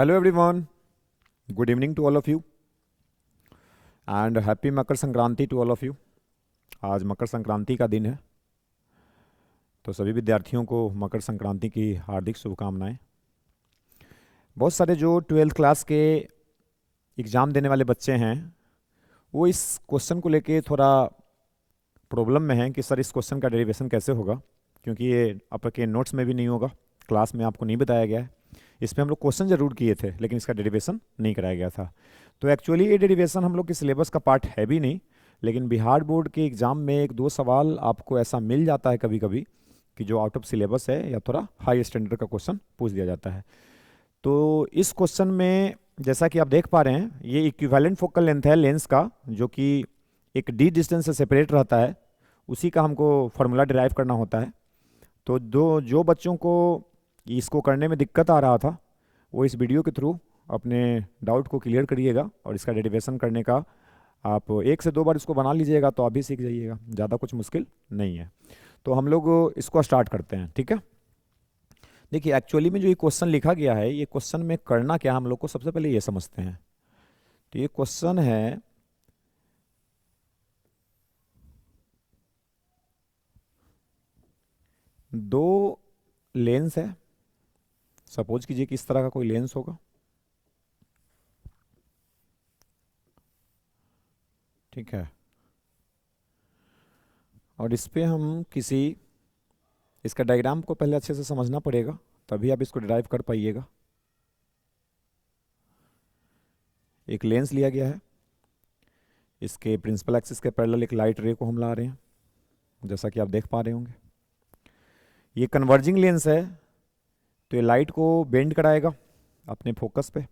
Hello everyone, good evening to all of you and happy Makar Sankranti to all of you। आज मकर संक्रांति का दिन है, तो सभी विद्यार्थियों को मकर संक्रांति की हार्दिक शुभकामनाएं। बहुत सारे जो 12th क्लास के एग्ज़ाम देने वाले बच्चे हैं वो इस क्वेश्चन को लेके थोड़ा प्रॉब्लम में हैं कि सर इस क्वेश्चन का डेरिवेशन कैसे होगा, क्योंकि ये आपके नोट्स में भी नहीं होगा, क्लास में आपको नहीं बताया गया है। इस पर हम लोग क्वेश्चन जरूर किए थे लेकिन इसका डेरिवेशन नहीं कराया गया था। तो एक्चुअली ये डेरिवेशन हम लोग के सिलेबस का पार्ट है भी नहीं, लेकिन बिहार बोर्ड के एग्ज़ाम में एक दो सवाल आपको ऐसा मिल जाता है कभी कभी कि जो आउट ऑफ सिलेबस है या थोड़ा हाई स्टैंडर्ड का क्वेश्चन पूछ दिया जाता है। तो इस क्वेश्चन में जैसा कि आप देख पा रहे हैं ये इक्विवेलेंट फोकल लेंथ है लेंस का, जो कि एक डी डिस्टेंस से सेपरेट रहता है, उसी का हमको फार्मूला डिराइव करना होता है। तो जो बच्चों को इसको करने में दिक्कत आ रहा था वो इस वीडियो के थ्रू अपने डाउट को क्लियर करिएगा और इसका डेरिवेशन करने का आप 1 से 2 बार इसको बना लीजिएगा तो आप भी सीख जाइएगा, ज़्यादा कुछ मुश्किल नहीं है। तो हम लोग इसको स्टार्ट करते हैं, ठीक है। देखिए एक्चुअली में जो ये क्वेश्चन लिखा गया है, ये क्वेश्चन में करना क्या हम लोग को सबसे पहले ये समझते हैं। तो ये क्वेश्चन है दो लेंस है, सपोज कीजिए कि इस तरह का कोई लेंस होगा, ठीक है। और इस पे हम इसका डायग्राम को पहले अच्छे से समझना पड़ेगा तभी आप इसको डिराइव कर पाइएगा। एक लेंस लिया गया है, इसके प्रिंसिपल एक्सिस के पैरेलल एक लाइट रे को हम ला रहे हैं, जैसा कि आप देख पा रहे होंगे। ये कन्वर्जिंग लेंस है तो ये लाइट को बेंड कराएगा अपने फोकस पे।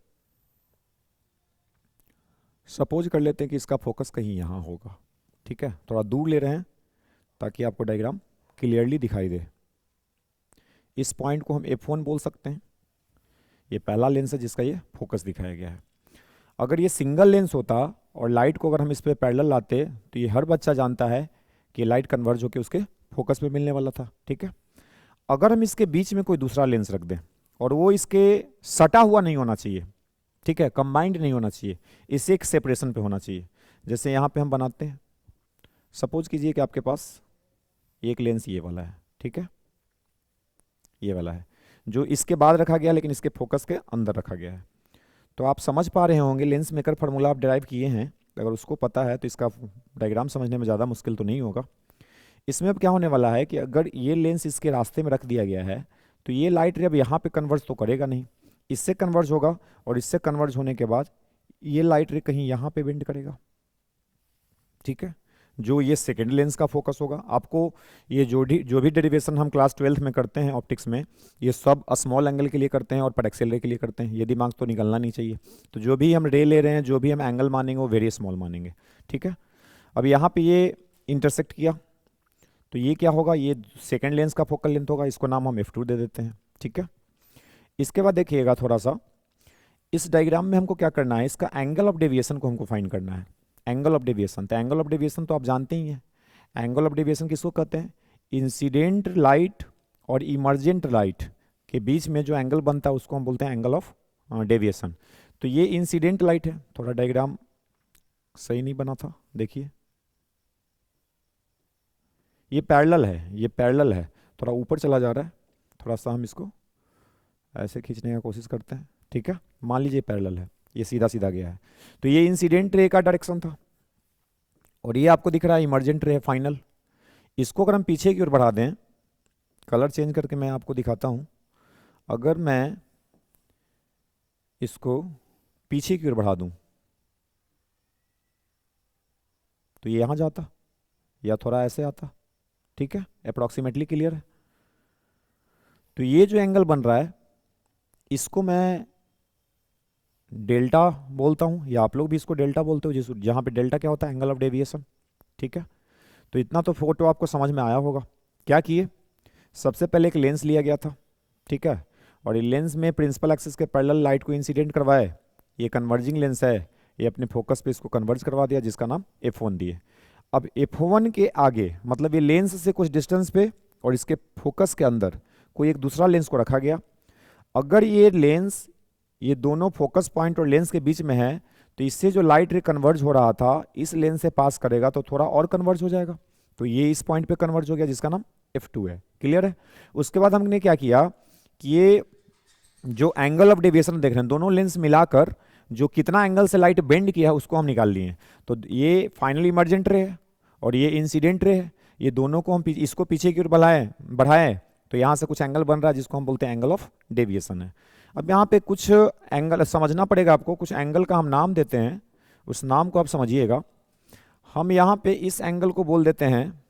सपोज कर लेते हैं कि इसका फोकस कहीं यहाँ होगा, ठीक है। थोड़ा दूर ले रहे हैं ताकि आपको डायग्राम क्लियरली दिखाई दे। इस पॉइंट को हम F1 बोल सकते हैं। ये पहला लेंस है जिसका ये फोकस दिखाया गया है। अगर ये सिंगल लेंस होता और लाइट को अगर हम इस पर पैरेलल लाते तो ये हर बच्चा जानता है कि लाइट कन्वर्ज होकर उसके फोकस पे मिलने वाला था, ठीक है। अगर हम इसके बीच में कोई दूसरा लेंस रख दें और वो इसके सटा हुआ नहीं होना चाहिए, ठीक है, कंबाइंड नहीं होना चाहिए, इससे एक सेपरेशन पे होना चाहिए। जैसे यहाँ पे हम बनाते हैं, सपोज कीजिए कि आपके पास एक लेंस ये वाला है, ठीक है, ये वाला है जो इसके बाद रखा गया लेकिन इसके फोकस के अंदर रखा गया है। तो आप समझ पा रहे होंगे लेंस मेकर फार्मूला आप डिराइव किए हैं, अगर उसको पता है तो इसका डायग्राम समझने में ज़्यादा मुश्किल तो नहीं होगा। इसमें अब क्या होने वाला है कि अगर ये लेंस इसके रास्ते में रख दिया गया है तो ये लाइट रे अब यहाँ पे कन्वर्ज तो करेगा नहीं, इससे कन्वर्ज होगा और इससे कन्वर्ज होने के बाद ये लाइट रे कहीं यहाँ पे बेंड करेगा, ठीक है। जो ये सेकेंड लेंस का फोकस होगा, आपको ये जो भी डेरिवेशन हम क्लास 12th में करते हैं ऑप्टिक्स में, ये सब स्मॉल एंगल के लिए करते हैं और पैराक्सियल रे के लिए करते हैं। ये दिमाग तो निकलना नहीं चाहिए। तो जो भी हम रे ले रहे हैं, जो भी हम एंगल मानेंगे वो वेरी स्मॉल मानेंगे, ठीक है। अब यहाँ पे ये इंटरसेक्ट किया तो ये क्या होगा, ये सेकेंड लेंस का फोकल लेंथ होगा, इसको नाम हम F2 दे देते हैं, ठीक है। इसके बाद देखिएगा थोड़ा सा इस डायग्राम में हमको क्या करना है, इसका एंगल ऑफ डेविएशन को हमको फाइंड करना है। एंगल ऑफ डेविएशन, तो एंगल ऑफ डेविएशन तो आप जानते ही हैं। एंगल ऑफ डेविएशन किसको कहते हैं, इंसिडेंट लाइट और इमर्जेंट लाइट के बीच में जो एंगल बनता है उसको हम बोलते हैं एंगल ऑफ डेविएशन। तो ये इंसिडेंट लाइट है, थोड़ा डायग्राम सही नहीं बना था, देखिए ये पैरेलल है, ये पैरेलल है, थोड़ा ऊपर चला जा रहा है, थोड़ा सा हम इसको ऐसे खींचने का कोशिश करते हैं, ठीक है। मान लीजिए पैरेलल है, ये सीधा सीधा गया है। तो ये इंसिडेंट रे का डायरेक्शन था और ये आपको दिख रहा है इमर्जेंट रे है फाइनल। इसको अगर हम पीछे की ओर बढ़ा दें, कलर चेंज करके मैं आपको दिखाता हूँ। अगर मैं इसको पीछे की ओर बढ़ा दूँ तो ये यहाँ जाता या थोड़ा ऐसे आता, ठीक है, अप्रॉक्सीमेटली क्लियर है। तो ये जो एंगल बन रहा है इसको मैं डेल्टा बोलता हूँ, या आप लोग भी इसको डेल्टा बोलते हो, जिस जहाँ पे डेल्टा क्या होता है, एंगल ऑफ डेविएशन, ठीक है। तो इतना तो फोटो आपको समझ में आया होगा। क्या किए, सबसे पहले एक लेंस लिया गया था, ठीक है, और ये लेंस में प्रिंसिपल एक्सिस के पैरेलल लाइट को इंसिडेंट करवाए। ये कन्वर्जिंग लेंस है, ये अपने फोकस पे इसको कन्वर्ज करवा दिया जिसका नाम F1 दिए। अब F1 के आगे मतलब ये लेंस से कुछ डिस्टेंस पे और इसके फोकस के अंदर कोई एक दूसरा लेंस को रखा गया। अगर ये लेंस ये दोनों फोकस पॉइंट और लेंस के बीच में है, तो इससे जो लाइट रे कन्वर्ज हो रहा था इस लेंस से पास करेगा तो थोड़ा और कन्वर्ज हो जाएगा, तो ये इस पॉइंट पे कन्वर्ज हो गया जिसका नाम F2 है। क्लियर है? उसके बाद हमने क्या किया कि ये जो एंगल ऑफ डेविएशन देख रहे हैं दोनों लेंस मिलाकर जो कितना एंगल से लाइट बेंड किया है उसको हम निकाल लिए। तो ये फाइनली इमर्जेंट रे है और ये इंसिडेंट रे है, ये दोनों को हम इसको पीछे की ओर बढ़ाएं तो यहाँ से कुछ एंगल बन रहा है जिसको हम बोलते हैं एंगल ऑफ डेविएशन है। अब यहाँ पे कुछ एंगल समझना पड़ेगा आपको, कुछ एंगल का हम नाम देते हैं, उस नाम को आप समझिएगा। हम यहाँ पे इस एंगल को बोल देते हैं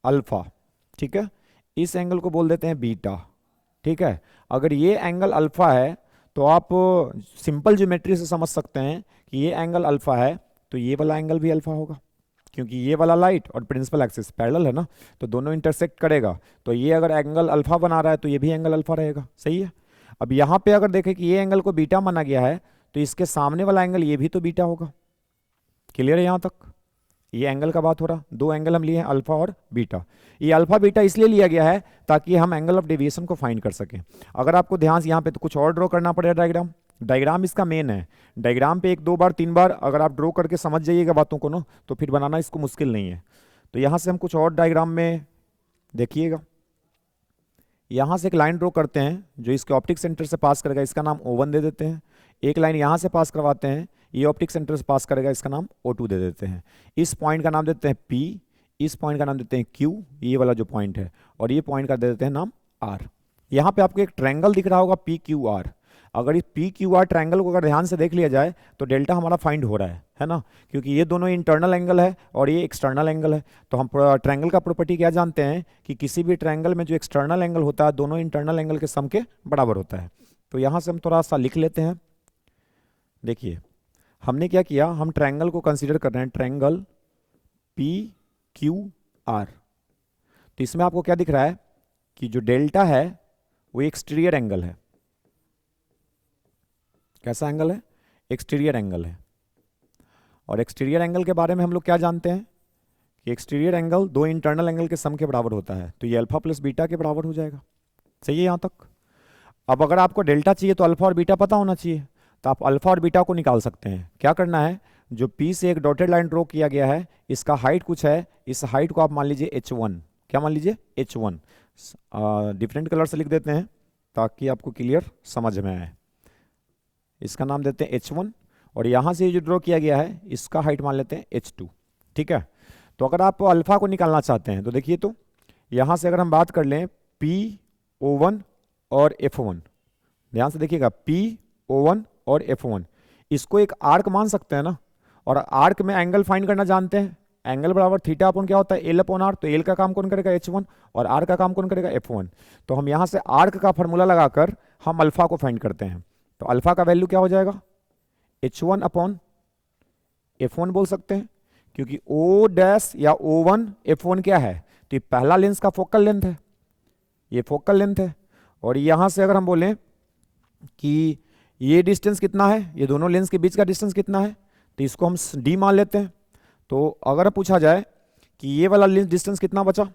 अल्फा, ठीक है, इस एंगल को बोल देते हैं बीटा, ठीक है। अगर ये एंगल अल्फा है तो आप सिंपल ज्योमेट्री से समझ सकते हैं कि ये एंगल अल्फा है तो ये वाला एंगल भी अल्फा होगा, क्योंकि ये वाला लाइट और प्रिंसिपल एक्सिस पैरेलल है ना, तो दोनों इंटरसेक्ट करेगा, तो ये अगर एंगल अल्फा बना रहा है तो ये भी एंगल अल्फा रहेगा। सही है? अब यहाँ पे अगर देखें कि ये एंगल को बीटा माना गया है तो इसके सामने वाला एंगल ये भी तो बीटा होगा। क्लियर है यहाँ तक? ये एंगल का बात हो रहा, दो एंगल हम लिए हैं अल्फा और बीटा। ये अल्फा बीटा इसलिए लिया गया है ताकि हम एंगल ऑफ डेविएशन को फाइंड कर सकें। अगर आपको ध्यान से यहाँ पे तो कुछ और ड्रॉ करना पड़ेगा डायग्राम, डायग्राम इसका मेन है। डायग्राम पे 1 2 बार 3 बार अगर आप ड्रॉ करके समझ जाइएगा बातों को ना तो फिर बनाना इसको मुश्किल नहीं है। तो यहाँ से हम कुछ और डायग्राम में देखिएगा, यहाँ से एक लाइन ड्रॉ करते हैं जो इसके ऑप्टिक सेंटर से पास करेगा, इसका नाम O1 दे देते हैं। एक लाइन यहाँ से पास करवाते हैं, ये ऑप्टिक सेंटर से पास करेगा, इसका नाम O2 दे देते हैं। इस पॉइंट का नाम देते हैं P, इस पॉइंट का नाम देते हैं Q, ये वाला जो पॉइंट है, और ये पॉइंट का दे देते हैं नाम R। यहाँ पे आपको एक ट्रायंगल दिख रहा होगा PQR। अगर इस PQR ट्रायंगल को अगर ध्यान से देख लिया जाए तो डेल्टा हमारा फाइंड हो रहा है ना, क्योंकि ये दोनों इंटरनल एंगल है और ये एक्सटर्नल एंगल है। तो हम ट्रायंगल का प्रॉपर्टी क्या जानते हैं कि किसी भी ट्रायंगल में जो एक्सटर्नल एंगल होता है दोनों इंटरनल एंगल के सम के बराबर होता है। तो यहाँ से हम थोड़ा सा लिख लेते हैं। देखिए हमने क्या किया, हम ट्रायंगल को कंसीडर कर रहे हैं, ट्रायंगल PQR। तो इसमें आपको क्या दिख रहा है कि जो डेल्टा है वो एक्सटीरियर एंगल है। कैसा एंगल है? एक्सटीरियर एंगल है। और एक्सटीरियर एंगल के बारे में हम लोग क्या जानते हैं कि एक्सटीरियर एंगल दो इंटरनल एंगल के सम के बराबर होता है, तो ये अल्फा प्लस बीटा के बराबर हो जाएगा। सही है यहाँ तक? अब अगर आपको डेल्टा चाहिए तो अल्फा और बीटा पता होना चाहिए, तो आप अल्फा और बीटा को निकाल सकते हैं। क्या करना है, जो P से एक डॉटेड लाइन ड्रॉ किया गया है इसका हाइट कुछ है, इस हाइट को आप मान लीजिए H1। क्या मान लीजिए? H1। डिफरेंट कलर से लिख देते हैं ताकि आपको क्लियर समझ में आए। इसका नाम देते हैं H1 और यहाँ से जो ड्रॉ किया गया है इसका हाइट मान लेते हैं H2। ठीक है, तो अगर आप अल्फा को निकालना चाहते हैं तो देखिए, तो यहाँ से अगर हम बात कर लें PO1 और F1, ध्यान से देखिएगा PO1 और F1, इसको एक आर्क मान सकते हैं ना, और आर्क में एंगल फाइंड करना जानते हैं, एंगल बराबर थीटा अपॉन क्या होता है L/R। तो L का काम कौन करेगा? H1, और R का काम कौन करेगा? F1। तो हम यहाँ से आर्क का फॉर्मूला लगाकर हम अल्फा को फाइंड करते हैं। तो अल्फा का वैल्यू क्या हो जाएगा? H1 अपॉन F1 बोल सकते हैं, क्योंकि O डैश या O1 F1 क्या है? तो ये पहला लेंस का फोकल लेंथ है, ये फोकल लेंथ है। और यहाँ से अगर हम बोलें कि ये डिस्टेंस कितना है, ये दोनों लेंस के बीच का डिस्टेंस कितना है, तो इसको हम D मान लेते हैं। तो अगर पूछा जाए कि ये वाला लेंस डिस्टेंस कितना बचा,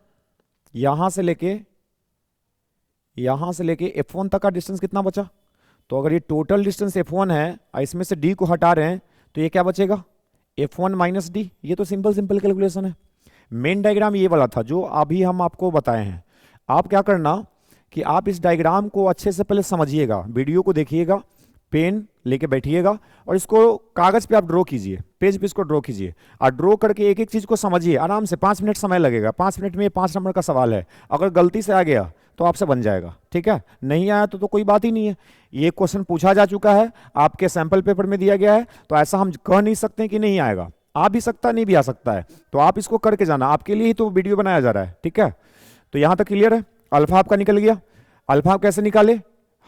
यहाँ से लेके F1 तक का डिस्टेंस कितना बचा, तो अगर ये टोटल डिस्टेंस F1 है और इसमें से D को हटा रहे हैं तो ये क्या बचेगा? F1 minus D। ये तो सिंपल कैलकुलेशन है। मेन डायग्राम ये वाला था जो अभी हम आपको बताए हैं। आप क्या करना कि आप इस डायग्राम को अच्छे से पहले समझिएगा, वीडियो को देखिएगा, पेन लेके बैठिएगा और इसको कागज पे आप ड्रॉ कीजिए, पेज पे इसको ड्रॉ कीजिए और ड्रॉ करके एक एक चीज को समझिए आराम से। 5 मिनट समय लगेगा, 5 मिनट में 5 नंबर का सवाल है। अगर गलती से आ गया तो आपसे बन जाएगा, ठीक है? नहीं आया तो कोई बात ही नहीं है। ये क्वेश्चन पूछा जा चुका है, आपके सैंपल पेपर में दिया गया है, तो ऐसा हम कह नहीं सकते कि नहीं आएगा। आ भी सकता है, नहीं भी आ सकता है, तो आप इसको करके जाना, आपके लिए ही तो वीडियो बनाया जा रहा है, ठीक है? तो यहां तक क्लियर है? अल्फा आपका निकल गया। अल्फा कैसे निकाले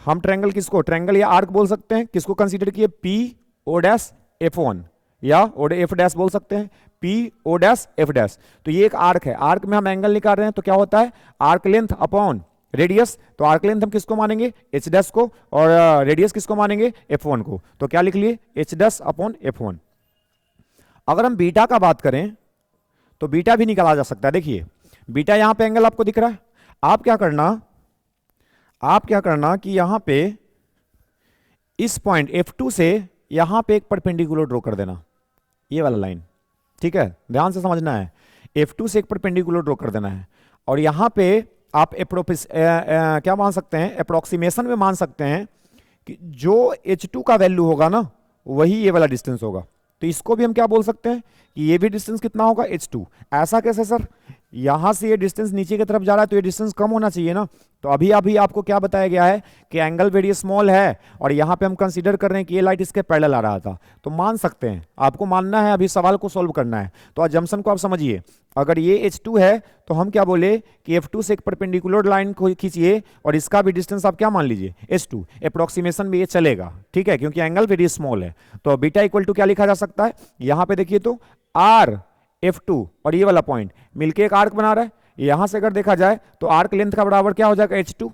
हम? ट्रायंगल किसको, ट्रायंगल या आर्क बोल सकते हैं, किसको कंसीडर किए? PO डैश F1 या O F डैश बोल सकते हैं, PO डैश F डैश। तो ये एक आर्क है, आर्क में हम एंगल निकाल रहे हैं, तो क्या होता है? Arc length upon radius. तो आर्क लेंथ हम किसको मानेंगे? H डैश को, और रेडियस किसको मानेंगे? F1 को। तो क्या लिख लिए? H dash upon F1। अगर हम बीटा का बात करें तो बीटा भी निकाला जा सकता है। देखिए बीटा यहां पे एंगल आपको दिख रहा है। आप क्या करना कि यहां पे इस पॉइंट F2 से यहां पे एक परपेंडिकुलर ड्रॉ कर देना, ये वाला लाइन, ठीक है, ध्यान से समझना है। F2 से एक परपेंडिकुलर ड्रॉ कर देना है, और यहां पे आप क्या मान सकते हैं, अप्रोक्सीमेशन में मान सकते हैं कि जो H2 का वैल्यू होगा ना, वही ये वाला डिस्टेंस होगा। तो इसको भी हम क्या बोल सकते हैं कि ये भी डिस्टेंस कितना होगा, H2। ऐसा कैसे सर, यहां से ये डिस्टेंस नीचे की तरफ जा रहा है तो ये डिस्टेंस कम होना चाहिए ना। तो अभी आपको क्या बताया गया है कि एंगल वेरी स्मॉल है, और यहां पे हम कंसीडर कर रहे हैं कि ये लाइट इसके पैरेलल आ रहा था, तो मान सकते हैं, आपको मानना है, अभी सवाल को सॉल्व करना है। तो अजम्पशन को आप समझिए, अगर ये H2 है तो हम क्या बोले कि F2 से एक परपेंडिकुलर लाइन को खींचिए, और इसका भी डिस्टेंस आप क्या मान लीजिए, H2। अप्रोक्सीमेशन में ये चलेगा, ठीक है, क्योंकि एंगल वेरी स्मॉल है। तो बीटा इक्वल टू क्या लिखा जा सकता है, यहां पे देखिए तो R F2 और ये वाला पॉइंट मिलके एक आर्क बना रहा है। यहां से अगर देखा जाए तो आर्क लेंथ का बराबर क्या हो जाएगा, H2,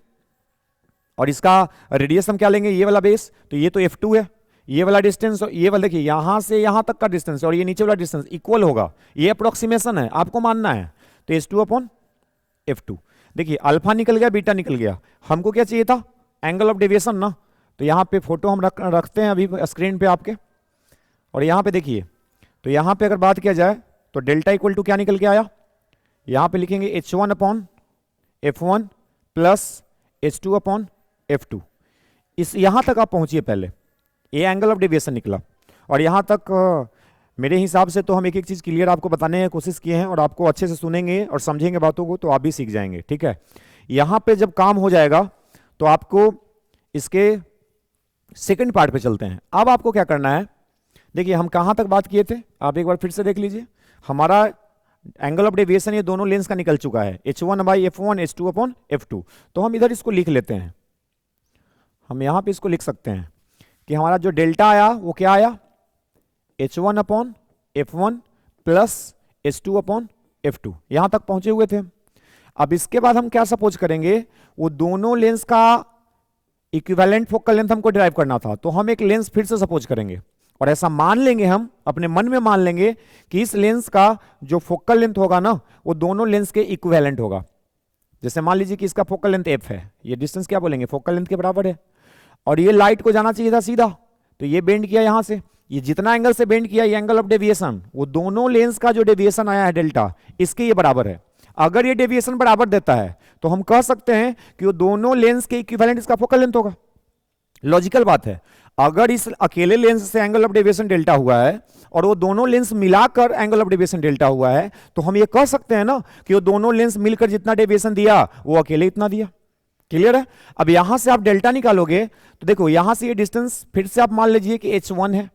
और इसका रेडियस हम क्या लेंगे, ये वाला बेस, तो ये तो F2 है, ये वाला डिस्टेंस, ये वाला देखिए यहां से यहां तक का डिस्टेंस और ये नीचे वाला डिस्टेंस इक्वल होगा, ये अप्रोक्सीमेशन है, आपको मानना है। तो H2 अपॉन F2, देखिए अल्फा निकल गया, बीटा निकल गया, हमको क्या चाहिए था, एंगल ऑफ डेविएशन ना। तो यहां पे फोटो हम रखते हैं अभी स्क्रीन पे आपके, और यहां पे देखिए, तो यहां पे अगर बात किया जाए तो डेल्टा इक्वल टू क्या निकल के आया, यहां पे लिखेंगे H1 upon F1 plus H2 upon F2। इस यहां तक आप पहुंचिए, पहले ये एंगल ऑफ डेविएशन निकला, और यहां तक मेरे हिसाब से तो हम एक एक चीज क्लियर आपको बताने की कोशिश किए हैं, और आपको अच्छे से सुनेंगे और समझेंगे बातों को तो आप भी सीख जाएंगे, ठीक है। यहां पे जब काम हो जाएगा तो आपको इसके सेकंड पार्ट पे चलते हैं। अब आपको क्या करना है, देखिए हम कहां तक बात किए थे, आप एक बार फिर से देख लीजिए। हमारा एंगल ऑफ डेविएशन ये दोनों लेंस का निकल चुका है, H1 by F1 H2 upon F2। तो हम इधर इसको लिख लेते हैं, हम यहां पे इसको लिख सकते हैं कि हमारा जो डेल्टा आया वो क्या आया, H1 upon F1 plus H2 upon F2। यहां तक पहुंचे हुए थे। अब इसके बाद हम क्या सपोज करेंगे, वो दोनों लेंस का इक्विवेलेंट फोकल लेंथ हमको डिराइव करना था, तो हम एक लेंस फिर से सपोज करेंगे, और ऐसा मान लेंगे, हम अपने मन में मान लेंगे कि इस लेंस का जो फोकल लेंथ होगा ना, वो दोनों लेंस के इक्विवेलेंट होगा। जैसे मान लीजिए कि इसका फोकल लेंथ F है, ये डिस्टेंस क्या बोलेंगे, फोकल लेंथ के बराबर है, और ये लाइट को जाना चाहिए था सीधा, तो ये बेंड किया यहां से, ये जितना एंगल से बेंड किया, ये एंगल ऑफ डेविएशन, वो दोनों लेंस का जो डेविएशन आया है डेल्टा, इसके ये बराबर है। अगर ये डेविएशन बराबर देता है तो हम कह सकते हैं कि वो दोनों लेंस के इक्विवेलेंट इसका फोकल लेंथ होगा। लॉजिकल बात है, अगर इस अकेले लेंस से एंगल ऑफ डेविएशन डेल्टा हुआ है और वो दोनों लेंस मिलाकर एंगल ऑफ डेविएशन डेल्टा हुआ है, तो हम ये कह सकते हैं ना कि वो दोनों लेंस मिलकर जितना डेविएशन दिया वो अकेले इतना दिया। क्लियर है। अब यहां से आप डेल्टा निकालोगे तो देखो यहां से ये डिस्टेंस फिर से आप मान लीजिए कि H1 है,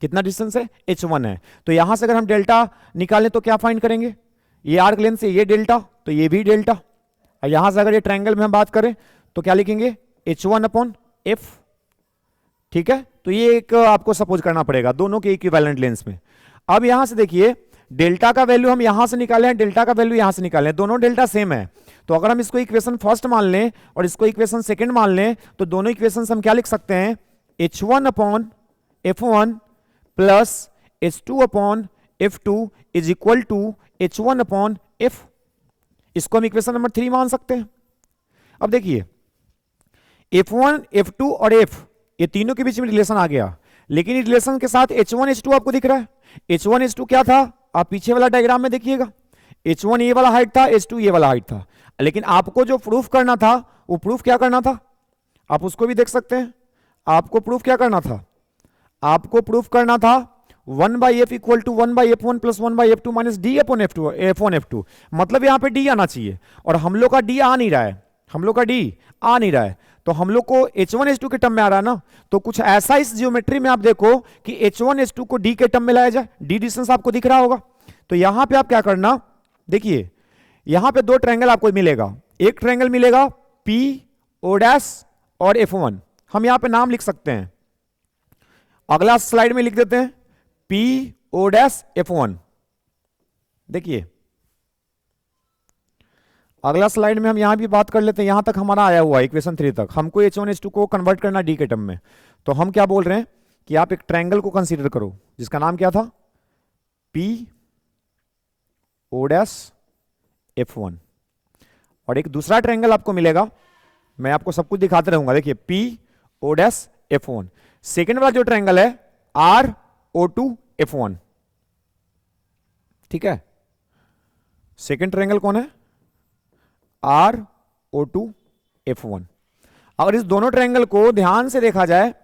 कितना डिस्टेंस है, H1 है। तो यहां से अगर हम डेल्टा निकालें तो क्या फाइंड करेंगे, ये आर्क लेंथ से ये डेल्टा, तो ये भी डेल्टा, और यहां से अगर ये ट्रायंगल में हम बात करें तो क्या लिखेंगे, H1 अपॉन F, ठीक है। तो ये एक आपको सपोज करना पड़ेगा दोनों के इक्विवेलेंट लेंस में। अब यहां से देखिए डेल्टा का वैल्यू हम यहां से निकाले हैं, डेल्टा का वैल्यू यहां से निकाले हैं, दोनों डेल्टा सेम है। तो अगर हम इसको इक्वेशन फर्स्ट मान लें और इसको इक्वेशन सेकंड मान लें तो दोनों इक्वेशन हम क्या लिख सकते हैं, H1 upon F1 plus H2 upon F2 is equal to H1 upon F। इसको हम इक्वेशन नंबर 3 मान सकते हैं। अब देखिए F1 F2 और F ये तीनों के बीच में रिलेशन आ गया, लेकिन इस रिलेशन के साथ H1 H2 आपको दिख रहा है। H1 H2 क्या था, आप पीछे वाला डायग्राम में देखिएगा, H1 ये वाला हाइट था, H2 ये वाला हाइट था, लेकिन आपको जो प्रूफ करना था वो प्रूफ क्या करना था, आप उसको भी देख सकते हैं। आपको प्रूफ क्या करना था, आपको प्रूफ करना था 1/f equal to 1/f1 plus 1/f2 minus D upon F1 F2। मतलब यहां पे डी आना चाहिए, और हम लोग का डी आ नहीं रहा है, हम लोग का डी आ नहीं रहा है, तो हम लोग को H1 H2 के टर्म में आ रहा है ना। तो कुछ ऐसा इस जियोमेट्री में आप देखो कि H1 H2 को डी के टर्म में लाया जाए, डी डिस्टेंस आपको दिख रहा होगा। तो यहां पे आप क्या करना, देखिए यहां पे दो ट्रायंगल आपको मिलेगा, एक ट्रायंगल मिलेगा P O डैश और F1, हम यहां पे नाम लिख सकते हैं, अगला स्लाइड में लिख देते हैं P O डैश F1। देखिए अगला स्लाइड में हम यहां भी बात कर लेते हैं, यहां तक हमारा आया हुआ है इक्वेशन 3 तक, हमको H1 H2 को कन्वर्ट करना डी के टर्म में। तो हम क्या बोल रहे हैं कि आप एक ट्रायंगल को कंसीडर करो जिसका नाम क्या था, P O डैश F1, और एक दूसरा ट्रायंगल आपको मिलेगा, मैं आपको सब कुछ दिखाते रहूंगा। देखिए P O dash F1, second वाला जो ट्रायंगल है RO2F1, ठीक है। सेकेंड ट्रायंगल कौन है? RO2F1। अगर इस दोनों ट्रायंगल को ध्यान से देखा जाए,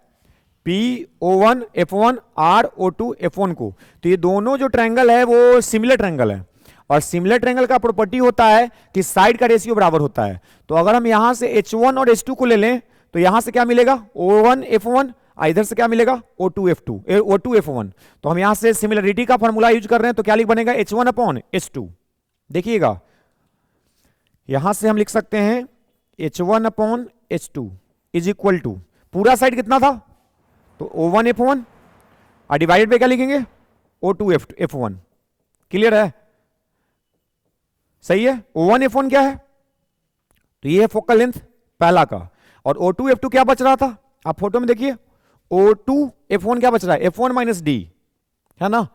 PO1F1 RO2F1 को, तो ये दोनों जो ट्रायंगल है वो सिमिलर ट्रायंगल है, और सिमिलर ट्रायंगल का प्रॉपर्टी होता है कि साइड का रेशियो बराबर होता है। तो अगर हम यहां से H1 और H2 को ले लें तो यहां से क्या मिलेगा? O1F1, इधर से क्या मिलेगा? O2F1। तो हम यहां से सिमिलरिटी का फॉर्मूला यूज कर रहे हैं, तो क्या लिख बनेगा? H1/H2। देखिएगा, यहां से हम लिख सकते हैं H1/H2 इज इक्वल टू, पूरा साइड कितना था? तो O1F1 और डिवाइडेड पे क्या लिखेंगे? O2F1। क्लियर है? सही है। O1F1 क्या है? तो ये है फोकल लेंथ पहला का, और O2F2 क्या बच रहा था? आप फोटो में देखिए, O2F1 क्या बच रहा है? F1 माइनस डी, है ना।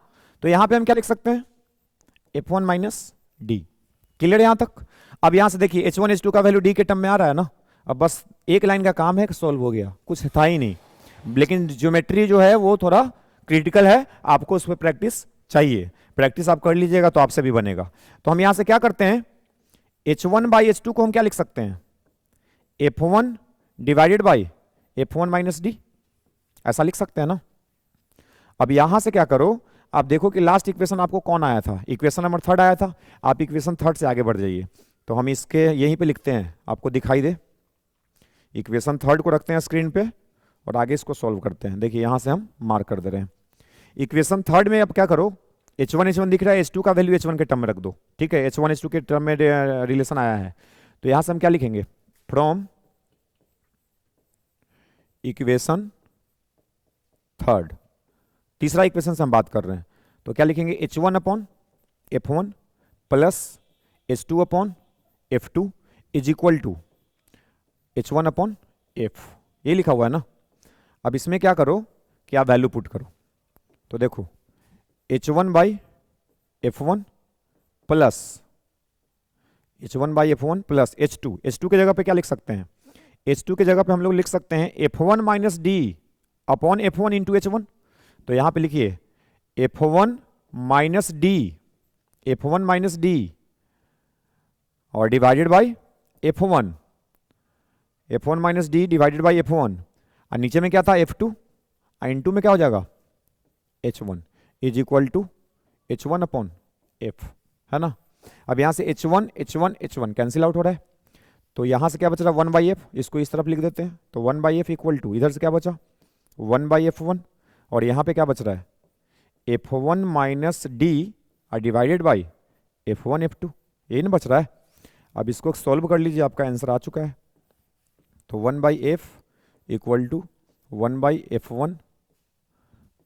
तो यहां पे हम क्या लिख सकते हैं? F1 minus D. क्लियर है यहां तक? अब यहां से देखिए H1 H2 का वैल्यू डी के टर्म में आ रहा है ना। अब बस एक लाइन का काम है, सॉल्व हो गया, कुछ था ही नहीं। लेकिन ज्योमेट्री जो है वो थोड़ा क्रिटिकल है, आपको उस पर प्रैक्टिस चाहिए। प्रैक्टिस आप कर लीजिएगा तो आपसे भी बनेगा। तो हम यहां से क्या करते हैं? H1/H2 को हम क्या लिख सकते हैं? F1 divided by F1 minus D, ऐसा लिख सकते हैं ना। अब यहां से क्या करो, आप देखो कि लास्ट इक्वेशन आपको कौन आया था? इक्वेशन नंबर 3 आया था। आप इक्वेशन 3 से आगे बढ़ जाइए। तो हम इसके यहीं पे लिखते हैं, आपको दिखाई दे। इक्वेशन 3 को रखते हैं स्क्रीन पे और आगे इसको सॉल्व करते हैं। देखिए यहां से हम मार्क कर दे रहे हैं। इक्वेशन 3 में अब क्या करो, H1 दिख रहा है, H2 का वैल्यू H1 के टर्म में रख दो, ठीक है। H1 H2 के टर्म में रिलेशन आया है, तो यहां से हम क्या लिखेंगे? फ्रॉम इक्वेशन 3, तीसरा इक्वेशन से हम बात कर रहे हैं, तो क्या लिखेंगे? H1/F1 plus H2/F2 is equal to H1/F, ये लिखा हुआ है ना। अब इसमें क्या करो कि आप वैल्यू पुट करो। तो देखो H1/F1 प्लस H2 के जगह पे क्या लिख सकते हैं? H2 के जगह पे हम लोग लिख सकते हैं F1 minus D upon F1 into H1। तो यहां पे लिखिए F1 माइनस डी और divided by F1 minus D divided by F1, और नीचे में क्या था? F2, और इंटू में क्या हो जाएगा? H1 is equal to H1/F, है ना। अब यहां से H1 कैंसिल आउट हो रहा है, तो यहां से क्या बच रहा? 1/F, इसको इस तरफ लिख देते हैं। तो 1/F इक्वल टू, इधर से क्या बचा? 1/F1, और यहां पे क्या बच रहा है? F1 माइनस डी और डिवाइडेड बाई F1 F2, यही ना बच रहा है। अब इसको सॉल्व कर लीजिए, आपका आंसर आ चुका है। तो 1/F equal to 1/F1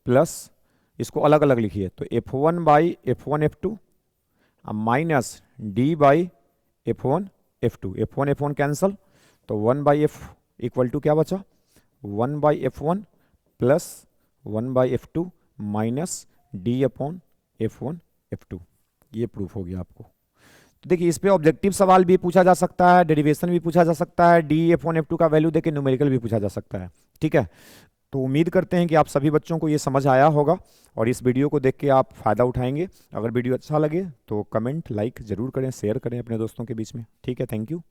plus, इसको अलग अलग लिखिए, तो F1/F1 F2 minus D by F1 F1 cancel, तो 1/F इक्वल टू क्या बचा? 1/F1 plus 1/F2 minus D upon F1 F2। ये प्रूफ हो गया आपको। तो देखिए इस पे ऑब्जेक्टिव सवाल भी पूछा जा सकता है, डेरिवेशन भी पूछा जा सकता है, डी F1 F2 का वैल्यू देके न्यूमेरिकल भी पूछा जा सकता है, ठीक है। तो उम्मीद करते हैं कि आप सभी बच्चों को ये समझ आया होगा और इस वीडियो को देख के आप फ़ायदा उठाएंगे। अगर वीडियो अच्छा लगे तो कमेंट लाइक ज़रूर करें, शेयर करें अपने दोस्तों के बीच में, ठीक है। Thank you.